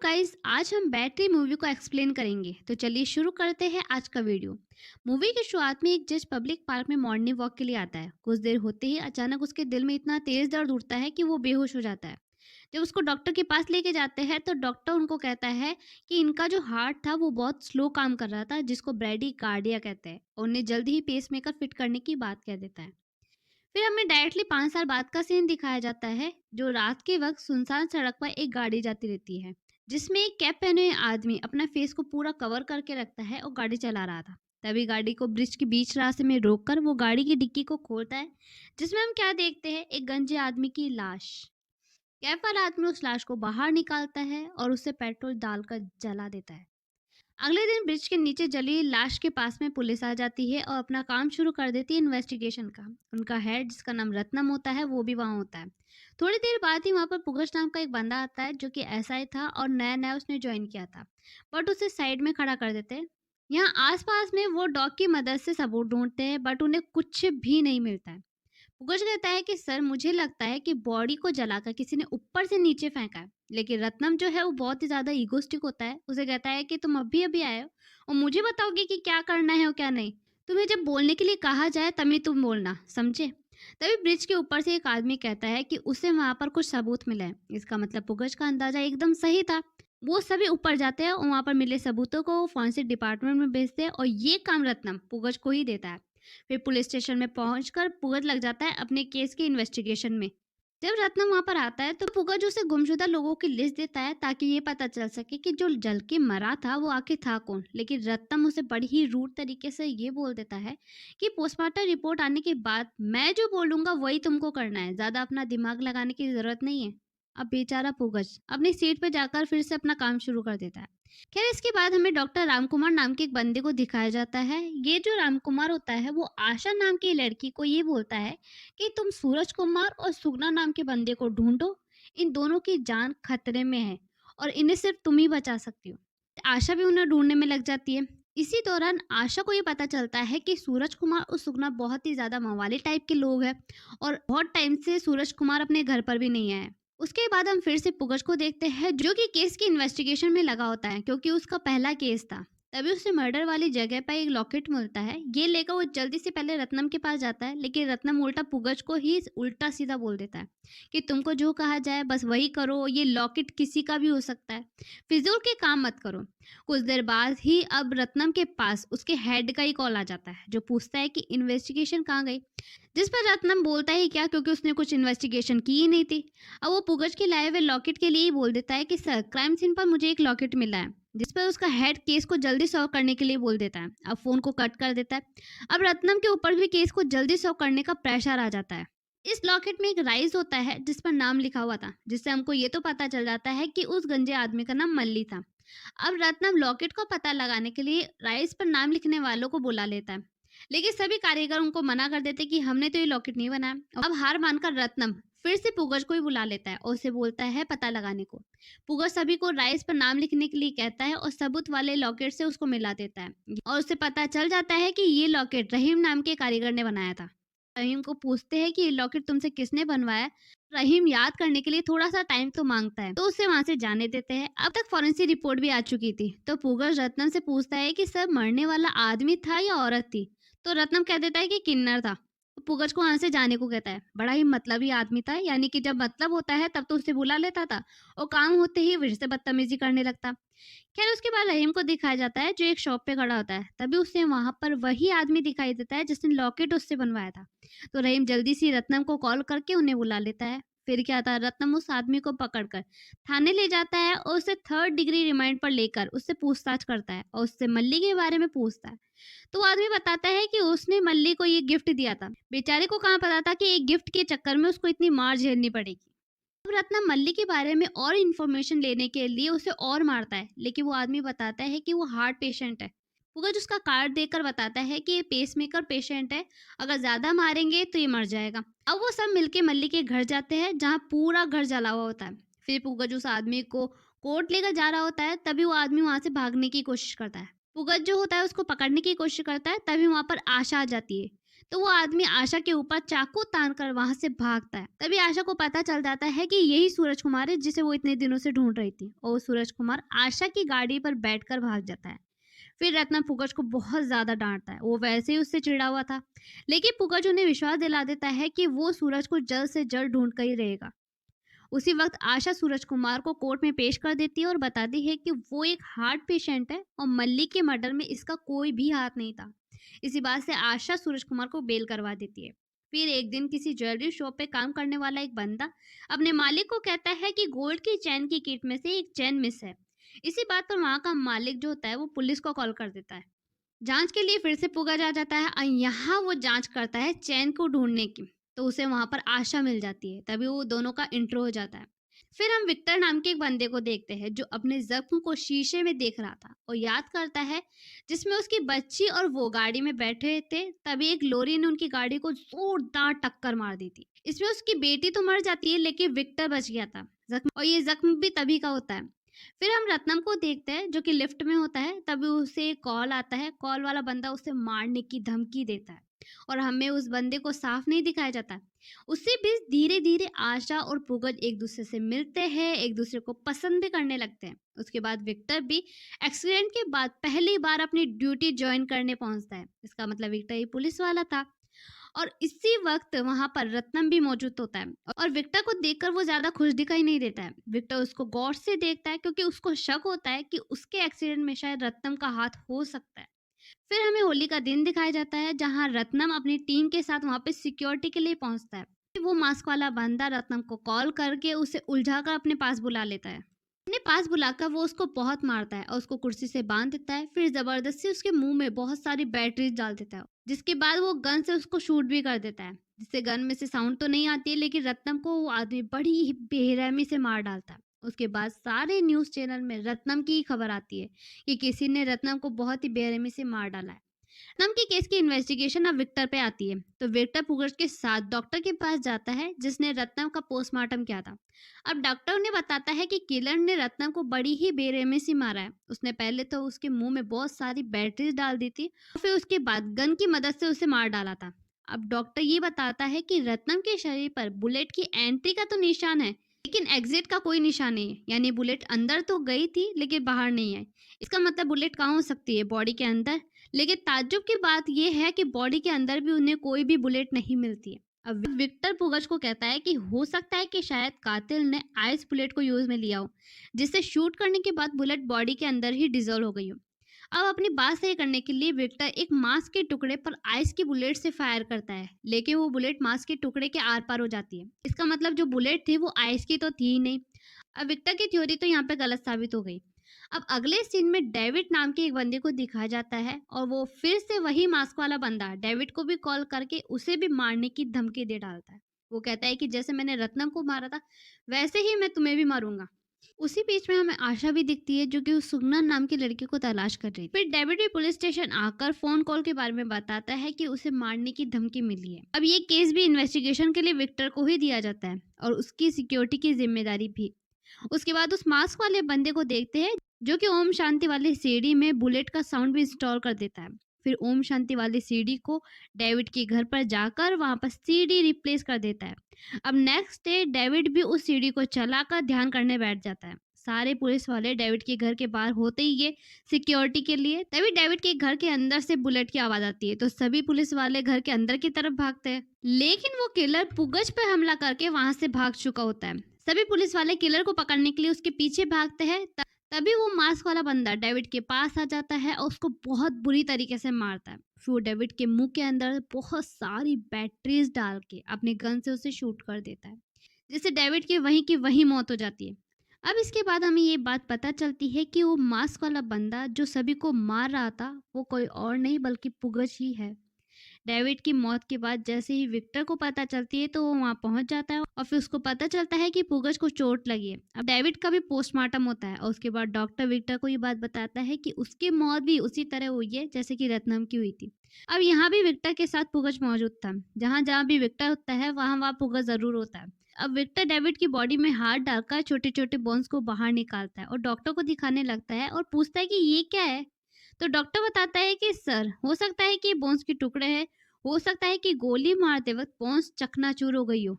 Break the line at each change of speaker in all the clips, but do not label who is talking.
Guys, आज हम battery movie को एक्सप्लेन करेंगे। तो चलिए शुरू करते हैं आज का वीडियो। मूवी की शुरुआत में एक जज पब्लिक पार्क में मॉर्निंग वॉक के लिए आता है। कुछ देर होते ही अचानक उसके दिल में इतना तेज दर्द उठता है कि वो बेहोश हो जाता है। जब उसको डॉक्टर के पास लेके जाते हैं तो डॉक्टर उनको कहता है कि इनका जो हार्ट था वो बहुत स्लो काम कर रहा था, जिसको ब्रेडी कार्डिया कहते हैं, और उन्हें जल्द ही पेसमेकर फिट करने की बात कह देता है। फिर हमें डायरेक्टली 5 साल बाद का सीन दिखाया जाता है, जो रात के वक्त सुनसान सड़क पर एक गाड़ी जाती रहती है, जिसमें एक कैप पहने हुए आदमी अपना फेस को पूरा कवर करके रखता है और गाड़ी चला रहा था। तभी गाड़ी को ब्रिज के बीच रास्ते में रोककर वो गाड़ी की डिक्की को खोलता है, जिसमें हम क्या देखते हैं, एक गंजे आदमी की लाश। कैप वाला आदमी उस लाश को बाहर निकालता है और उसे पेट्रोल डालकर जला देता है। अगले दिन ब्रिज के नीचे जली हुई लाश के पास में पुलिस आ जाती है और अपना काम शुरू कर देती है इन्वेस्टिगेशन का। उनका हेड, जिसका नाम रत्नम होता है, वो भी वहाँ होता है। थोड़ी देर बाद ही वहाँ पर पुगश नाम का एक बंदा आता है, जो कि एसआई था और नया नया उसने ज्वाइन किया था, बट उसे साइड में खड़ा कर देते हैं। यहाँ आसपास में वो डॉग की मदद से सबूत ढूंढते हैं, बट उन्हें कुछ भी नहीं मिलता है। पुगच कहता है कि सर, मुझे लगता है कि बॉडी को जलाकर किसी ने ऊपर से नीचे फेंका है। लेकिन रत्नम जो है वो बहुत ही ज्यादा ईगोस्टिक होता है। उसे कहता है कि तुम अभी अभी आए हो और मुझे बताओगे कि क्या करना है और क्या नहीं। तुम्हें जब बोलने के लिए कहा जाए तभी तुम बोलना, समझे। तभी ब्रिज के ऊपर से एक आदमी कहता है कि उसे वहां पर कुछ सबूत मिला है। इसका मतलब पुगच का अंदाजा एकदम सही था। वो सभी ऊपर जाते हैं और वहां पर मिले सबूतों को फॉरेंसिक डिपार्टमेंट में भेजते हैं, और ये काम रत्नम पुगच को ही देता है। फिर पुलिस स्टेशन में पहुंचकर पुगत लग जाता है अपने केस के इन्वेस्टिगेशन में। जब रत्नम वहां पर आता है तो पुगत उसे गुमशुदा लोगों की लिस्ट देता है, ताकि ये पता चल सके कि जो जल के मरा था वो आखिर था कौन। लेकिन रत्नम उसे बड़ी ही रूड तरीके से ये बोल देता है कि पोस्टमार्टम रिपोर्ट आने के बाद मैं जो बोलूंगा वही तुमको करना है, ज्यादा अपना दिमाग लगाने की जरूरत नहीं है। अब बेचारा पुगच अपनी सीट पर जाकर फिर से अपना काम शुरू कर देता है। खैर, इसके बाद हमें डॉक्टर रामकुमार नाम के एक बंदे को दिखाया जाता है। ये जो रामकुमार होता है वो आशा नाम की लड़की को ये बोलता है कि तुम सूरज कुमार और सुगना नाम के बंदे को ढूंढो। इन दोनों की जान खतरे में है और इन्हें सिर्फ तुम ही बचा सकती हो। आशा भी उन्हें ढूंढने में लग जाती है। इसी दौरान आशा को ये पता चलता है कि सूरज कुमार और सुगना बहुत ही ज्यादा मवाली टाइप के लोग हैं, और बहुत टाइम से सूरज कुमार अपने घर पर भी नहीं आया है। उसके बाद हम फिर से पुगच को देखते हैं, जो कि केस की इन्वेस्टिगेशन में लगा होता है, क्योंकि उसका पहला केस था। तभी उसे मर्डर वाली जगह पर एक लॉकेट मिलता है। ये लेकर वो जल्दी से पहले रत्नम के पास जाता है, लेकिन रत्नम उल्टा पुगच को ही उल्टा सीधा बोल देता है कि तुमको जो कहा जाए बस वही करो, ये लॉकेट किसी का भी हो सकता है, फिजूल के काम मत करो। कुछ देर बाद ही अब रत्नम के पास उसके हेड का ही कॉल आ जाता है, जो पूछता है कि इन्वेस्टिगेशन कहाँ गई। जिस पर रत्नम बोलता ही क्या, क्योंकि उसने कुछ इन्वेस्टिगेशन की ही नहीं थी। अब वो पुगच के लाए हुए लॉकेट के लिए ही बोल देता है कि सर, क्राइम सीन पर मुझे एक लॉकेट मिला है, जिस पर उसका हेड केस को जल्दी सॉल्व करने के लिए बोल देता है। अब फोन को कट कर देता है। अब रत्नम के ऊपर भी केस को जल्दी सॉल्व करने का प्रेशर आ जाता है। इस लॉकेट में एक राइस होता है जिस पर नाम लिखा हुआ था, जिससे हमको ये तो पता चल जाता है कि उस गंजे आदमी का नाम मल्ली था। अब रत्नम लॉकेट का पता लगाने के लिए राइस पर नाम लिखने वालों को बुला लेता है, लेकिन सभी कारीगर उनको मना कर देते कि हमने तो ये लॉकेट नहीं बनाया। अब हार मानकर रत्नम फिर से पुगच को ही बुला लेता है और उसे बोलता है पता लगाने को। पुगच सभी को राइस पर नाम लिखने के लिए कहता है और सबूत वाले लॉकेट से उसको मिला देता है, और उसे पता चल जाता है कि ये लॉकेट रहीम नाम के कारीगर ने बनाया था। रहीम को पूछते हैं कि ये लॉकेट तुमसे किसने बनवाया। रहीम याद करने के लिए थोड़ा सा टाइम तो मांगता है, तो उसे वहां से जाने देते हैं। अब तक फॉरेंसिक रिपोर्ट भी आ चुकी थी, तो पुगच रत्नम से पूछता है कि सर, मरने वाला आदमी था या औरत थी। तो रत्नम कह देता है कि किन्नर था। तो पुगच को वहां से जाने को कहता है। बड़ा ही मतलबी आदमी था, यानी कि जब मतलब होता है तब तो उसे बुला लेता था, और काम होते ही फिर से बदतमीजी करने लगता। खैर, उसके बाद रहीम को दिखाया जाता है, जो एक शॉप पे खड़ा होता है। तभी उसे वहां पर वही आदमी दिखाई देता है जिसने लॉकेट उससे बनवाया था। तो रहीम जल्दी से रत्नम को कॉल करके उन्हें बुला लेता है। फिर क्या था, रत्नम उस आदमी को पकड़कर थाने ले जाता है और उसे 3rd डिग्री रिमांड पर लेकर उससे पूछताछ करता है और उससे मल्ली के बारे में पूछता है। तो वो आदमी बताता है कि उसने मल्ली को ये गिफ्ट दिया था। बेचारे को कहाँ पता था कि एक गिफ्ट के चक्कर में उसको इतनी मार झेलनी पड़ेगी। अब रत्नम मल्ली के बारे में और इन्फॉर्मेशन लेने के लिए उसे और मारता है, लेकिन वो आदमी बताता है कि वो हार्ट पेशेंट है। पुगच उसका कार्ड देकर बताता है कि ये पेसमेकर पेशेंट है, अगर ज्यादा मारेंगे तो ये मर जाएगा। अब वो सब मिलके मल्ली के घर जाते हैं, जहाँ पूरा घर जला हुआ होता है। फिर पुगच उस आदमी को कोर्ट लेकर जा रहा होता है, तभी वो आदमी वहां से भागने की कोशिश करता है। पुगच जो होता है उसको पकड़ने की कोशिश करता है, तभी वहां पर आशा आ जाती है। तो वो आदमी आशा के ऊपर चाकू तान कर वहां से भागता है। तभी आशा को पता चल जाता है कि यही सूरज कुमार है जिसे वो इतने दिनों से ढूंढ रही थी, और वो सूरज कुमार आशा की गाड़ी पर बैठकर भाग जाता है। फिर रत्नम पुगच को बहुत ज्यादा डांटता है, वो वैसे ही उससे चिढ़ा हुआ था, लेकिन पुगच उन्हें विश्वास दिला देता है कि वो सूरज को जल्द से जल्द ढूंढ कर ही रहेगा। उसी वक्त आशा सूरज कुमार को कोर्ट में पेश कर देती है और बताती है कि वो एक हार्ट पेशेंट है और मल्लिक के मर्डर में इसका कोई भी हाथ नहीं था। इसी बात से आशा सूरज कुमार को बेल करवा देती है। फिर एक दिन किसी ज्वेलरी शॉप पे काम करने वाला एक बंदा अपने मालिक को कहता है कि गोल्ड की चैन की किट में से एक चैन मिस है। इसी बात पर वहाँ का मालिक जो होता है वो पुलिस को कॉल कर देता है। जांच के लिए फिर से पुगा जा जाता है और यहाँ वो जांच करता है चैन को ढूंढने की। तो उसे वहां पर आशा मिल जाती है, तभी वो दोनों का इंट्रो हो जाता है। फिर हम विक्टर नाम के एक बंदे को देखते हैं जो अपने जख्म को शीशे में देख रहा था और याद करता है जिसमें उसकी बच्ची और वो गाड़ी में बैठे थे। तभी एक लॉरी ने उनकी गाड़ी को जोरदार टक्कर मार दी थी। इसमें उसकी बेटी तो मर जाती है लेकिन विक्टर बच गया था जख्म, और ये जख्म भी तभी का होता है। फिर हम रत्नम को देखते हैं जो कि लिफ्ट में होता है, तभी उसे कॉल आता है। कॉल वाला बंदा उसे मारने की धमकी देता है और हमें उस बंदे को साफ नहीं दिखाया जाता है। उसी बीच धीरे धीरे आशा और पुगज एक दूसरे से मिलते हैं, एक दूसरे को पसंद भी करने लगते हैं। उसके बाद विक्टर भी एक्सीडेंट के बाद पहली बार अपनी ड्यूटी ज्वाइन करने पहुंचता है। इसका मतलब विक्टर ही पुलिस वाला था। और इसी वक्त वहां पर रत्नम भी मौजूद होता है और विक्टर को देखकर वो ज्यादा खुश दिखाई नहीं देता है। विक्टर उसको गौर से देखता है क्योंकि उसको शक होता है कि उसके एक्सीडेंट में शायद रत्नम का हाथ हो सकता है। फिर हमें होली का दिन दिखाया जाता है जहां रत्नम अपनी टीम के साथ वहां पे सिक्योरिटी के लिए पहुंचता है। वो मास्क वाला बंदा रत्नम को कॉल करके उसे उलझाकर अपने पास बुला लेता है। अपने पास बुलाकर वो उसको बहुत मारता है और उसको कुर्सी से बांध देता है। फिर जबरदस्ती उसके मुंह में बहुत सारी बैटरीज डाल देता है, जिसके बाद वो गन से उसको शूट भी कर देता है, जिससे गन में से साउंड तो नहीं आती है लेकिन रत्नम को वो आदमी बड़ी ही बेरहमी से मार डालता है। उसके बाद सारे न्यूज चैनल में रत्नम की ही खबर आती है कि किसी ने रत्नम को बहुत ही बेरहमी से मार डाला है। रत्नम की केस की इन्वेस्टिगेशन अब विक्टर पे आती है, तो विक्टर पुगच के साथ डॉक्टर के पास जाता है जिसने रत्नम का पोस्टमार्टम किया था। अब डॉक्टर उन्हें बताता है कि किलर ने रत्नम को बड़ी ही बेरहमी से मारा है। उसने पहले तो उसके मुंह में बहुत सारी बैटरीज डाल दी थी और फिर उसके बाद गन की मदद से उसे मार डाला था। अब डॉक्टर ये बताता है कि रत्नम के शरीर पर बुलेट की एंट्री का तो निशान है लेकिन एग्जिट का कोई निशान नहीं है, यानी बुलेट अंदर तो गई थी लेकिन बाहर नहीं आई। इसका मतलब बुलेट कहाँ हो सकती है? बॉडी के अंदर। लेकिन ताज्जुब की बात यह है कि बॉडी के अंदर भी उन्हें कोई भी बुलेट नहीं मिलती है। अब विक्टर पुगच को कहता है कि हो सकता है कि शायद कातिल ने आइस बुलेट को यूज में लिया हो, जिससे शूट करने के बाद बुलेट बॉडी के अंदर ही डिजोल्व हो गई हो। अब अपनी बात सही करने के लिए विक्टर एक मांस के टुकड़े पर आइस की बुलेट से फायर करता है, लेकिन वो बुलेट मांस के टुकड़े के आर पार हो जाती है। इसका मतलब जो बुलेट थी वो आइस की तो थी ही नहीं। अब विक्टर की थ्योरी तो यहाँ पे गलत साबित हो गई। अब अगले सीन में डेविड नाम के एक बंदे को दिखाया जाता है और वो फिर से वही मास्क वाला बंदा डेविड को भी कॉल करके उसे भी मारने की धमकी दे डालता है। वो कहता है कि जैसे मैंने रत्नम को मारा था वैसे ही मैं तुम्हें भी मारूंगा। उसी बीच में हमें आशा भी दिखती है जो कि उस सुगना नाम की लड़की को तलाश कर रही थी। फिर डेविड भी पुलिस स्टेशन आकर फोन कॉल के बारे में बताता है कि उसे मारने की धमकी मिली है। अब ये केस भी इन्वेस्टिगेशन के लिए विक्टर को ही दिया जाता है और उसकी सिक्योरिटी की जिम्मेदारी भी। उसके बाद उस मास्क वाले बंदे को देखते हैं जो कि ओम शांति वाली सीडी में बुलेट का साउंड भी इंस्टॉल कर देता है। फिर ओम शांति वाली सीडी को डेविड के घर पर जाकर वहां पर सीडी रिप्लेस कर देता है। अब नेक्स्ट डे डेविड भी उस सीडी को चलाकर ध्यान करने बैठ जाता है। सारे पुलिस वाले डेविड के घर के बाहर होते ही ये सिक्योरिटी के लिए, तभी डेविड के घर के अंदर से बुलेट की आवाज आती है, तो सभी पुलिस वाले घर के अंदर की तरफ भागते हैं। लेकिन वो किलर पुगज पर हमला करके वहां से भाग चुका होता है। सभी पुलिस वाले किलर को पकड़ने के लिए उसके पीछे भागते हैं। तभी वो मास्क वाला बंदा डेविड के पास आ जाता है और उसको बहुत बुरी तरीके से मारता है। फिर वो डेविड के मुंह के अंदर बहुत सारी बैटरीज डाल के अपने गन से उसे शूट कर देता है, जिससे डेविड की वहीं मौत हो जाती है। अब इसके बाद हमें ये बात पता चलती है कि वो मास्क वाला बंदा जो सभी को मार रहा था वो कोई और नहीं बल्कि पुगच ही है। डेविड की मौत के बाद जैसे ही विक्टर को पता चलती है तो वो वहां पहुंच जाता है और फिर उसको पता चलता है कि पुगच को चोट लगी है। अब डेविड का भी पोस्टमार्टम होता है और उसके बाद डॉक्टर विक्टर को ये बात बताता है कि उसकी मौत भी उसी तरह हुई है जैसे कि रत्नम की हुई थी। अब यहाँ भी विक्टर के साथ पुगच मौजूद था। जहाँ जहाँ भी विक्टर होता है वहाँ वहाँ पुगच जरूर होता है। अब विक्टर डेविड की बॉडी में हाथ डालकर छोटे छोटे बोन्स को बाहर निकालता है और डॉक्टर को दिखाने लगता है और पूछता है कि ये क्या है। तो डॉक्टर बताता है कि सर हो सकता है कि बोन्स के टुकड़े हैं, हो सकता है कि गोली मारते वक्त पहुंच चकनाचूर हो गई हो।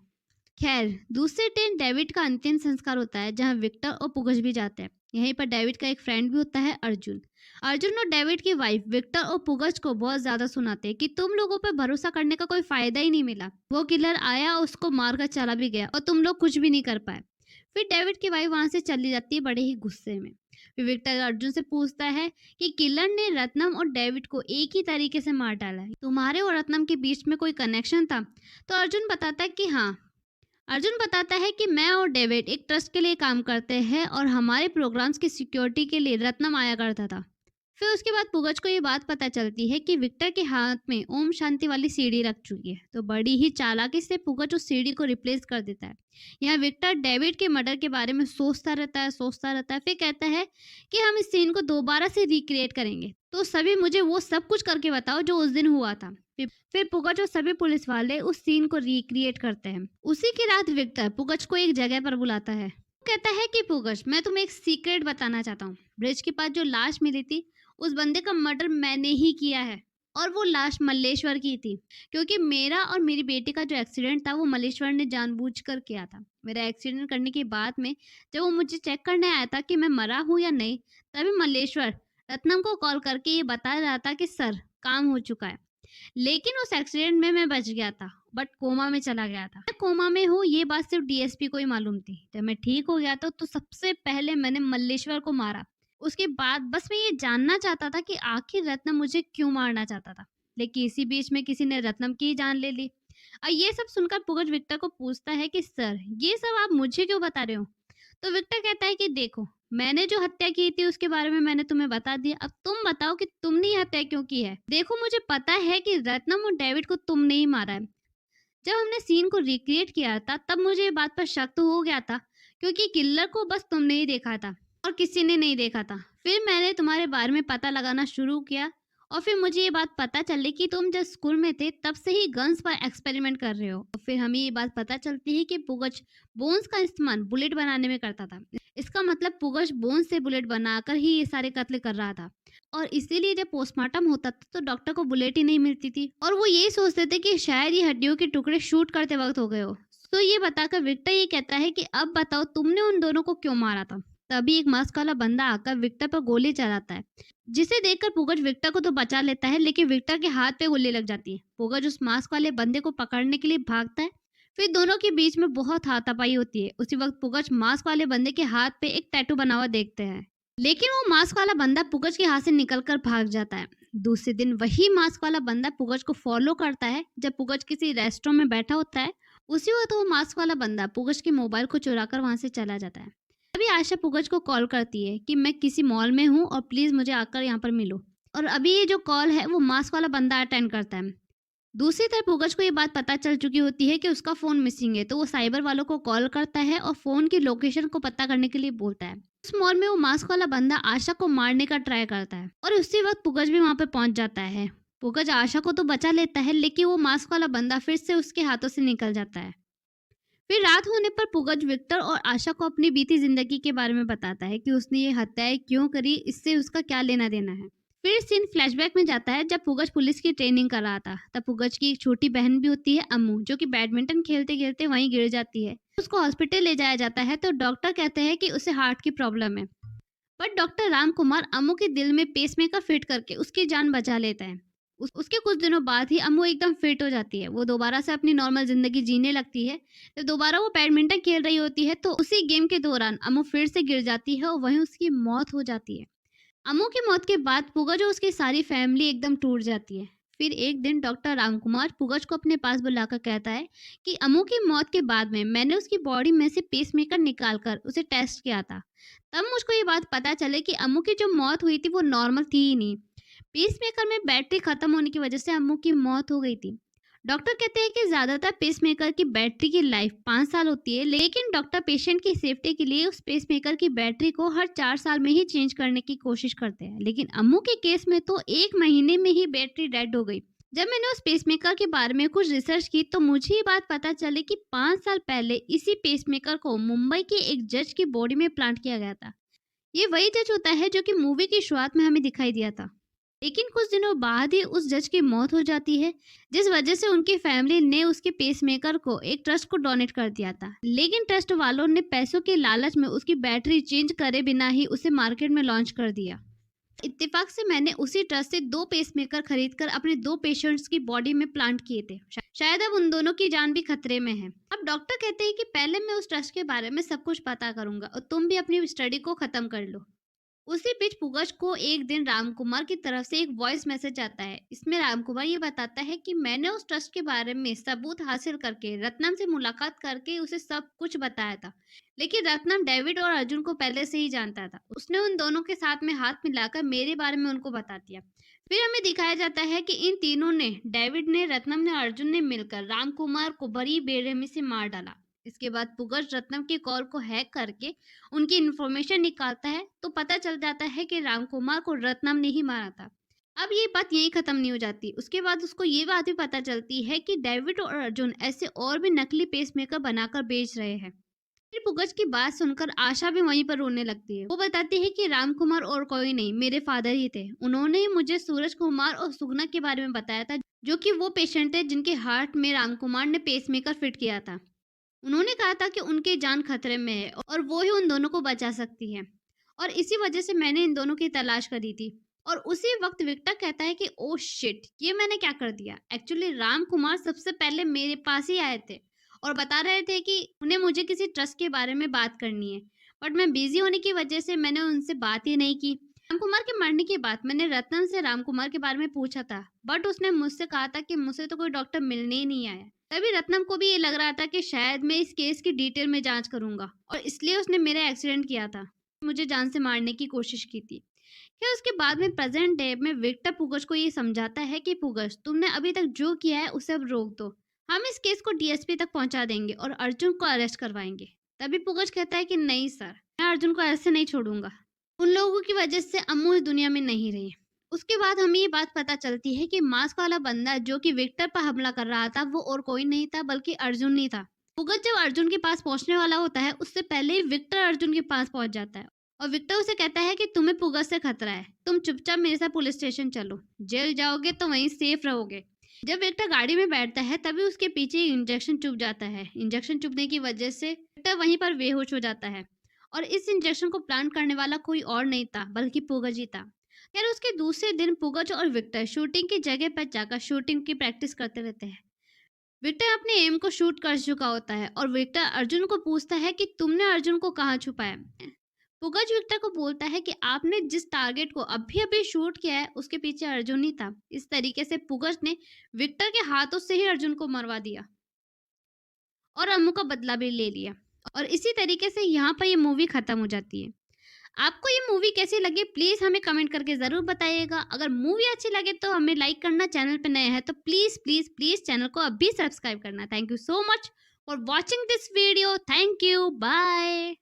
खैर, दूसरे दिन डेविड का अंतिम संस्कार होता है जहां विक्टर और पुगच भी जाते हैं। यहीं पर डेविड का एक फ्रेंड भी होता है, अर्जुन। अर्जुन और डेविड की वाइफ विक्टर और पुगच को बहुत ज्यादा सुनाते हैं कि तुम लोगों पर भरोसा करने का कोई फायदा ही नहीं मिला। वो किलर आया और उसको मारकर चला भी गया और तुम लोग कुछ भी नहीं कर पाए। फिर डेविड की वाइफ वहां से चली जाती है बड़े ही गुस्से में। फिर विक्टर अर्जुन से पूछता है कि किलर ने रत्नम और डेविड को एक ही तरीके से मार डाला है, तुम्हारे और रत्नम के बीच में कोई कनेक्शन था? तो अर्जुन बताता है कि हाँ। अर्जुन बताता है कि मैं और डेविड एक ट्रस्ट के लिए काम करते हैं और हमारे प्रोग्राम्स की सिक्योरिटी के लिए रत्नम आया करता था। फिर उसके बाद पुगच को ये बात पता चलती है कि विक्टर के हाथ में ओम शांति वाली सीढ़ी रख चुकी है, तो बड़ी ही चालाकी से पुगच उस सीढ़ी को रिप्लेस कर देता है। यहाँ विक्टर डेविड के मर्डर के बारे में सोचता रहता है, फिर कहता है कि हम इस सीन को दोबारा से रिक्रिएट करेंगे, तो सभी मुझे वो सब कुछ करके बताओ जो उस दिन हुआ था। फिर पुगच और सभी पुलिस वाले उस सीन को रिक्रिएट करते हैं। उसी की रात विक्टर पुगच को एक जगह पर बुलाता है। वो कहता है कि पुगच, मैं तुम्हें एक सीक्रेट बताना चाहता हूँ। ब्रिज के पास जो लाश मिली थी, उस बंदे का मर्डर मैंने ही किया है और वो लाश मल्लेश्वर की थी, क्योंकि मेरा और मेरी बेटी का जो एक्सीडेंट था वो मल्लेश्वर ने जानबूझकर किया था। मेरा एक्सीडेंट करने के बाद में जब वो मुझे चेक करने आया था कि मैं मरा हूँ या नहीं, तभी मल्लेश्वर रत्नम को कॉल करके ये बता रहा था कि सर, काम हो चुका है। लेकिन उस एक्सीडेंट में मैं बच गया था, बट कोमा में चला गया था। मैं कोमा में हूँ ये बात सिर्फ डीएसपी को ही मालूम थी। जब मैं ठीक हो गया था तो सबसे पहले मैंने मल्लेश्वर को मारा। उसके बाद बस मैं ये जानना चाहता था कि आखिर रत्नम मुझे क्यों मारना चाहता था, लेकिन इसी बीच में किसी ने रत्नम की ही जान ले ली। और ये सब सुनकर पुगच विक्टर को पूछता है कि सर, ये सब आप मुझे क्यों बता रहे हो? तो विक्टर कहता है कि देखो, मैंने जो हत्या की थी उसके बारे में मैंने तुम्हें बता दिया, अब तुम बताओ कि तुमने ये हत्या क्यों की है। देखो, मुझे पता है कि रत्नम और डेविड को तुमने ही मारा है। जब हमने सीन को रिक्रिएट किया था तब मुझे ये बात पर शक तो हो गया था, क्योंकि किलर को बस तुमने ही देखा था और किसी ने नहीं देखा था। फिर मैंने तुम्हारे बारे में पता लगाना शुरू किया और फिर मुझे ये बात पता चली कि तुम जब स्कूल में थे तब से ही गन्स पर एक्सपेरिमेंट कर रहे हो। और फिर हमें ये बात पता चलती है कि पुगच बोन्स का इस्तेमाल बुलेट बनाने में करता था। इसका मतलब पुगच बोन्स से बुलेट बनाकर ही ये सारे कत्ल कर रहा था और इसीलिए जब पोस्टमार्टम होता था तो डॉक्टर को बुलेट ही नहीं मिलती थी और वो यही सोचते थे कि शायद ये हड्डियों के टुकड़े शूट करते वक्त हो गए हो। तो ये बताकर विक्टर ये कहता है कि अब बताओ तुमने उन दोनों को क्यों मारा था। तभी एक मास्क वाला बंदा आकर विक्टर पर गोली चलाता है, जिसे देखकर पुगच विक्टर को तो बचा लेता है, लेकिन विक्टर के हाथ पे गोली लग जाती है। पुगच उस मास्क वाले बंदे को पकड़ने के लिए भागता है। फिर दोनों के बीच में बहुत हाथापाई होती है। उसी वक्त पुगच मास्क वाले बंदे के हाथ पे एक टैटू बना हुआ देखते हैं, लेकिन वो मास्क वाला बंदा पुगच के हाथ से निकलकर भाग जाता है। दूसरे दिन वही मास्क वाला बंदा पुगच को फॉलो करता है। जब पुगच किसी रेस्टोरेंट में बैठा होता है, उसी वक्त वो मास्क वाला बंदा पुगच के मोबाइल को चुराकर वहां से चला जाता है। तभी आशा पुगच को कॉल करती है कि मैं किसी मॉल में हूँ और प्लीज मुझे आकर यहाँ पर मिलो। और अभी ये जो कॉल है वो मास्क वाला बंदा अटेंड करता है। दूसरी तरफ पुगच को ये बात पता चल चुकी होती है कि उसका फोन मिसिंग है, तो वो साइबर वालों को कॉल करता है और फोन की लोकेशन को पता करने के लिए बोलता है। उस मॉल में वो मास्क वाला बंदा आशा को मारने का ट्राई करता है और उसी वक्त पुगच भी वहां पे पहुंच जाता है। पुगच आशा को तो बचा लेता है, लेकिन वो मास्क वाला बंदा फिर से उसके हाथों से निकल जाता है। फिर रात होने पर पुगच विक्टर और आशा को अपनी बीती जिंदगी के बारे में बताता है कि उसने ये हत्याएं क्यों करी, इससे उसका क्या लेना देना है। फिर सीन फ्लैशबैक में जाता है जब पुगच पुलिस की ट्रेनिंग कर रहा था। तब पुगच की एक छोटी बहन भी होती है, अम्मू, जो कि बैडमिंटन खेलते खेलते वहीं गिर जाती है। उसको हॉस्पिटल ले जाया जाता है तो डॉक्टर कहते हैं कि उसे हार्ट की प्रॉब्लम है, पर डॉक्टर राम कुमार अम्मू के दिल में पेसमेकर फिट करके उसकी जान बचा लेता है। उसके कुछ दिनों बाद ही अम्मू एकदम फिट हो जाती है। वो दोबारा से अपनी नॉर्मल जिंदगी जीने लगती है। जब दोबारा वो बैडमिंटन खेल रही होती है तो उसी गेम के दौरान अम्मू फिर से गिर जाती है और वहीं उसकी मौत हो जाती है। अम्मू की मौत के बाद पुगच और उसकी सारी फैमिली एकदम टूट जाती है। फिर एक दिन डॉक्टर रामकुमार पुगच को अपने पास बुलाकर कहता है कि अम्मू की मौत के बाद में मैंने उसकी बॉडी में से पेसमेकर निकालकर उसे टेस्ट किया था। तब मुझको ये बात पता चले कि अम्मू की जो मौत हुई थी वो नॉर्मल थी ही नहीं। पेसमेकर में बैटरी खत्म होने की वजह से अम्मू की मौत हो गई थी। डॉक्टर कहते हैं कि ज्यादातर पेसमेकर की बैटरी की लाइफ 5 साल होती है, लेकिन डॉक्टर पेशेंट की सेफ्टी के लिए उस पेसमेकर की बैटरी को हर 4 साल में ही चेंज करने की कोशिश करते हैं। लेकिन अम्मू के केस में तो 1 महीने में ही बैटरी डेड हो गई। जब मैंने उस पेसमेकर के बारे में कुछ रिसर्च की तो मुझे ये बात पता चली कि 5 साल पहले इसी पेसमेकर को मुंबई के एक जज की बॉडी में प्लांट किया गया था। ये वही जज होता है जो कि मूवी की शुरुआत में हमें दिखाई दिया था। लेकिन कुछ दिनों बाद ही उस जज की मौत हो जाती है, जिस वजह से उनकी फैमिली ने उसके पेसमेकर को एक ट्रस्ट को डोनेट कर दिया था। लेकिन ट्रस्ट वालों ने पैसों के लालच में उसकी बैटरी चेंज करे बिना ही उसे मार्केट में लॉन्च कर दिया। इत्तेफाक से मैंने उसी ट्रस्ट से 2 पेसमेकर खरीदकर अपने 2 पेशेंट्स की बॉडी में प्लांट किए थे। शायद अब उन दोनों की जान भी खतरे में है। अब डॉक्टर कहते हैं कि पहले मैं उस ट्रस्ट के बारे में सब कुछ पता करूंगा और तुम भी अपनी स्टडी को खत्म कर लो। उसी बीच पुगच को एक दिन रामकुमार की तरफ से एक वॉइस मैसेज आता है। इसमें रामकुमार ये बताता है कि मैंने उस ट्रस्ट के बारे में सबूत हासिल करके रत्नम से मुलाकात करके उसे सब कुछ बताया था। लेकिन रत्नम डेविड और अर्जुन को पहले से ही जानता था। उसने उन दोनों के साथ में हाथ मिलाकर मेरे बारे में उनको बता दिया। फिर हमें दिखाया जाता है कि इन तीनों ने, डेविड ने, रत्नम ने, अर्जुन ने मिलकर रामकुमार को बड़ी बेरहमी से मार डाला। इसके बाद पुगच रत्नम की कॉल को हैक करके उनकी इन्फॉर्मेशन निकालता है, तो पता चल जाता है कि रामकुमार को रत्नम ने ही मारा था। अब ये बात यहीं खत्म नहीं हो जाती। उसके बाद उसको ये बात भी पता चलती है कि डेविड और अर्जुन ऐसे और भी नकली पेसमेकर बनाकर बेच रहे हैं। फिर पुगच की बात सुनकर आशा भी वहीं पर रोने लगती है। वो बताती है कि रामकुमार और कोई नहीं, मेरे फादर ही थे। उन्होंने ही मुझे सूरज कुमार और सुगना के बारे में बताया था, जो कि वो पेशेंट थे जिनके हार्ट में रामकुमार ने पेसमेकर फिट किया था। उन्होंने कहा था कि उनकी जान खतरे में है और वो ही उन दोनों को बचा सकती है, और इसी वजह से मैंने इन दोनों की तलाश करी थी। और उसी वक्त विक्टर कहता है कि ओह शिट, ये मैंने क्या कर दिया। एक्चुअली राम कुमार सबसे पहले मेरे पास ही आए थे और बता रहे थे कि उन्हें मुझे किसी ट्रस्ट के बारे में बात करनी है, बट मैं बिजी होने की वजह से मैंने उनसे बात ही नहीं की। राम कुमार के मरने के बाद मैंने रतन से राम कुमार के बारे में पूछा था, बट उसने मुझसे कहा था कि मुझसे तो कोई डॉक्टर मिलने ही नहीं आया। तभी रत्नम को भी ये लग रहा था कि शायद मैं इस केस की डिटेल में जांच करूंगा, और इसलिए उसने मेरा एक्सीडेंट किया था, मुझे जान से मारने की कोशिश की थी। फिर उसके बाद में प्रेजेंट डे में विक्टर पुगच को ये समझाता है कि पुगच, तुमने अभी तक जो किया है उसे अब रोक दो। हम इस केस को डीएसपी तक पहुंचा देंगे और अर्जुन को अरेस्ट करवाएंगे। तभी पुगच कहता है कि नहीं सर, मैं अर्जुन को ऐसे नहीं छोड़ूंगा। उन लोगों की वजह से अम्मू इस दुनिया में नहीं रही। उसके बाद हमें ये बात पता चलती है कि मास्क वाला बंदा जो कि विक्टर पर हमला कर रहा था, वो और कोई नहीं था बल्कि अर्जुन ही था। पुगच जब अर्जुन के पास पहुंचने वाला होता है, उससे पहले ही विक्टर अर्जुन के पास पहुंच जाता है और विक्टर उसे कहता है कि तुम्हें पुगच से खतरा है, तुम चुपचाप मेरे साथ पुलिस स्टेशन चलो, जेल जाओगे तो वहीं सेफ रहोगे। जब विक्टर गाड़ी में बैठता है तभी उसके पीछे इंजेक्शन चुभ जाता है। इंजेक्शन चुभने की वजह से विक्टर वहीं पर बेहोश हो जाता है, और इस इंजेक्शन को प्लान करने वाला कोई और नहीं था बल्कि पुगच ही था। खैर उसके दूसरे दिन पुगच और विक्टर शूटिंग की जगह पर जाकर शूटिंग की प्रैक्टिस करते रहते हैं। विक्टर अपने एम को शूट कर चुका होता है और विक्टर अर्जुन को पूछता है कि तुमने अर्जुन को कहाँ छुपाया। पुगच विक्टर को बोलता है कि आपने जिस टारगेट को अभी अभी शूट किया है उसके पीछे अर्जुन ही था। इस तरीके से पुगच ने विक्टर के हाथों से ही अर्जुन को मरवा दिया और अम्मू का बदला भी ले लिया। और इसी तरीके से यहाँ पर ये मूवी खत्म हो जाती है। आपको ये मूवी कैसी लगी प्लीज़ हमें कमेंट करके ज़रूर बताइएगा। अगर मूवी अच्छी लगे तो हमें लाइक करना, चैनल पे नए हैं तो प्लीज़ प्लीज़ प्लीज़ चैनल को अभी सब्सक्राइब करना। Thank you so much for watching this video. Thank you, bye.